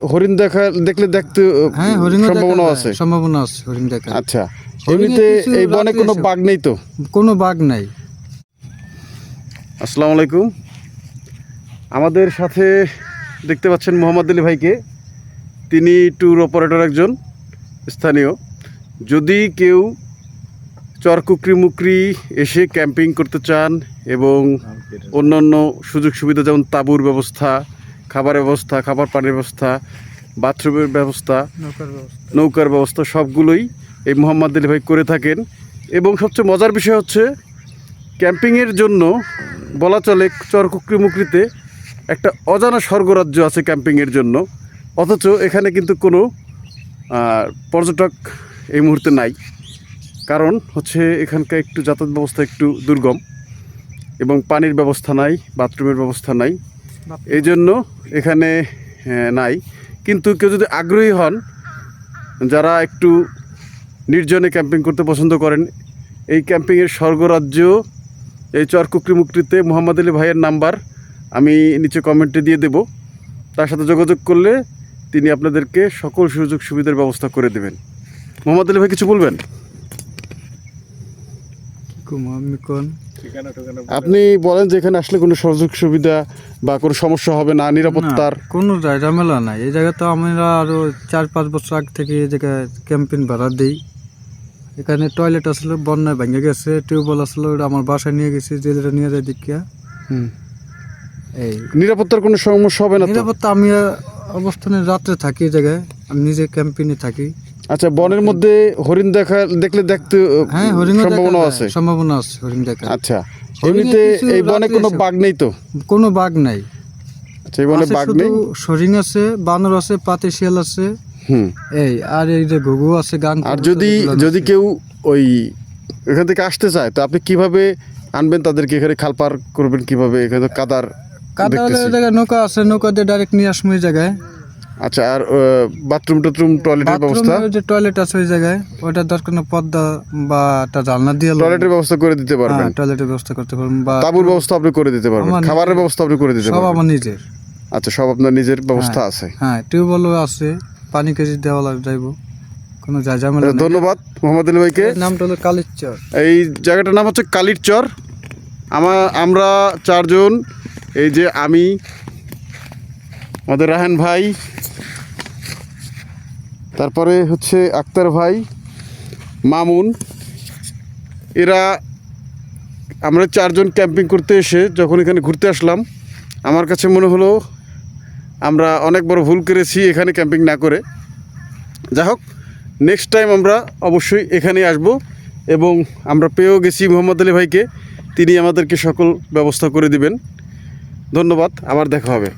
হরিণ দেখলে দেখতে হ্যাঁ, হরিণ সম্ভাবনা আছে। হরিণ দেখা। আচ্ছা, এমনিতে এই বনে কোনো বাঘ নেই তো? কোনো বাঘ নাই। আসসালামু আলাইকুম। আমাদের সাথে দেখতে পাচ্ছেন মোহাম্মদ আলী ভাইকে। তিনি ট্যুর অপারেটর একজন স্থানীয়। যদি কেউ চরকুকরি মুকরি এসে ক্যাম্পিং করতে চান এবং অন্যান্য সুযোগ সুবিধা যেমন তাঁবুর ব্যবস্থা, খাবারের ব্যবস্থা, খাবার পানির ব্যবস্থা, বাথরুমের ব্যবস্থা, নৌকার ব্যবস্থা সবগুলোই এই মোহাম্মদ আলী ভাই করে থাকেন। এবং সবচেয়ে মজার বিষয় হচ্ছে ক্যাম্পিংয়ের জন্য বলা চলে চরকুকরি মুকরিতে একটা অজানা স্বর্গরাজ্য আছে ক্যাম্পিংয়ের জন্য, অথচ এখানে কিন্তু কোনো পর্যটক এই মুহূর্তে নাই। কারণ হচ্ছে এখানকার একটু যাতায়াত ব্যবস্থা একটু দুর্গম এবং পানির ব্যবস্থা নাই, বাথরুমের ব্যবস্থা নাই, এই জন্য এখানে নাই। কিন্তু কেউ যদি আগ্রহী হন, যারা একটু নির্জনে ক্যাম্পিং করতে পছন্দ করেন, এই ক্যাম্পিংয়ের স্বর্গরাজ্য এই চরকুকরি মুকরিতে মোহাম্মদ আলী ভাইয়ের নাম্বার আমি নিচে কমেন্টে দিয়ে দেব। তার সাথে যোগাযোগ করলে তিনি আপনাদেরকে সকল সুযোগ সুবিধার ব্যবস্থা করে দেবেন। মোহাম্মদ আলী ভাই কিছু বলবেন? আপনি বলেন যে এখানে আসলে কোনো সুযোগ সুবিধা বা কোনো সমস্যা হবে না, নিরাপত্তার কোনো ঝামেলা নাই। এই জায়গায় তো আমরা আরো 4-5 বছর আগে থেকে এই জায়গায় ক্যাম্পিং ভাড়া দিই। এখানে টয়লেট আসলে বন্যায় ভেঙে গেছে, টিউবওয়েল আসলে ওটা আমার বাসায় নিয়ে গেছি, যেটা নিয়ে যায় দেখিয়া। এই নিরাপত্তার কোনো সমস্যা হবে না? নিরাপত্তা আমি অবস্থানে রাত্রে থাকি এই জায়গায়, আমি নিজে ক্যাম্পিংয়ে থাকি। আচ্ছা, বনের মধ্যে হরিণ দেখলে দেখতে হ্যাঁ, হরিণ সম্ভাবনা আছে? সম্ভাবনা আছে হরিণ দেখা। আচ্ছা, এমনিতে এই বনে কোনো বাঘ নেই তো? কোনো বাঘ নাই। আচ্ছা, এই বনে বাঘ নেই, হরিণ আছে, বানর আছে, পাতি শিয়াল আছে, এই আর এই যে ঘুঘু আছে, গান। আর যদি কেউ ওই এখান থেকে আসতে চায়, তো আপনি কিভাবে আনবেন তাদেরকে? এখানে খাল পার করবেন কিভাবে? এখানে কাদার জায়গায় নৌকা আছে, নৌকা দিয়ে ডাইরেক্ট নিয়ে আসবো এই জায়গায়। আচ্ছা, আর বাথরুম টয়লেটের ব্যবস্থা? যে টয়লেট আছে ওই জায়গায়, ওইটা দরকার না পর্দা বা একটা জানলা দিয়ে টয়লেটের ব্যবস্থা করে দিতে পারবেন? টয়লেটের ব্যবস্থা করতে পারবেন, বা তাঁবুর ব্যবস্থা আপনি করে দিতে পারবেন, খাবারের ব্যবস্থা আপনি করে দিতে পারবেন? সব আমার নিজের। আচ্ছা, সব আপনার নিজের ব্যবস্থা আছে? হ্যাঁ, টিউবওয়েলও আছে, পানি কেজি দেওয়া যাইব, কোনো ঝামেলা নেই। ধন্যবাদ মোহাম্মদ আলী ভাইকে। নামটা হলো কালিরচর। এই জায়গাটার নাম হচ্ছে কালিরচর। আমরা 4 জন, এই যে আমি, আমাদের রাহান ভাই, তারপরে হচ্ছে আক্তার ভাই, মামুন, আমরা 4 জন ক্যাম্পিং করতে এসে যখন এখানে ঘুরতে আসলাম, আমার কাছে মনে হলো আমরা অনেক বড় ভুল করেছি এখানে ক্যাম্পিং না করে। যাই হোক, নেক্সট টাইম আমরা অবশ্যই এখানেই আসব এবং আমরা পেয়েও গেছি মোহাম্মদ আলী ভাইকে, তিনি আমাদেরকে সকল ব্যবস্থা করে দিবেন। ধন্যবাদ, আবার দেখা হবে।